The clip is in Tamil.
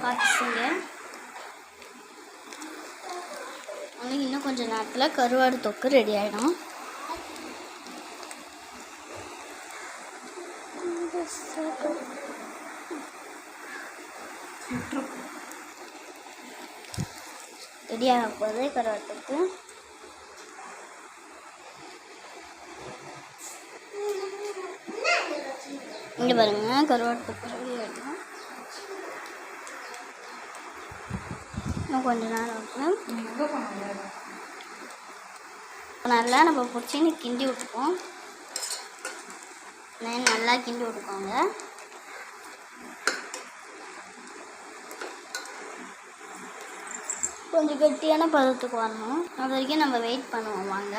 பார்த்துங்க. இன்னும் கொஞ்சம் நேரத்தில் கருவாடு தொக்கு ரெடி ஆகிடும். ரெடியாக போகுது கருவாடு தொக்கு. இங்கே பாருங்க கருவாடு தொக்கு ரெடி ஆகிடும். இன்னும் கொஞ்ச நேரம் இருக்கு. நல்லா நம்ம பிடிச்சின்னு கிண்டி விட்டுப்போம். நல்லா கிண்டி விட்டுக்கோங்க. கொஞ்சம் கெட்டியான பதத்துக்கு வரணும். அது வரைக்கும் நம்ம வெயிட் பண்ணுவோம் வாங்க.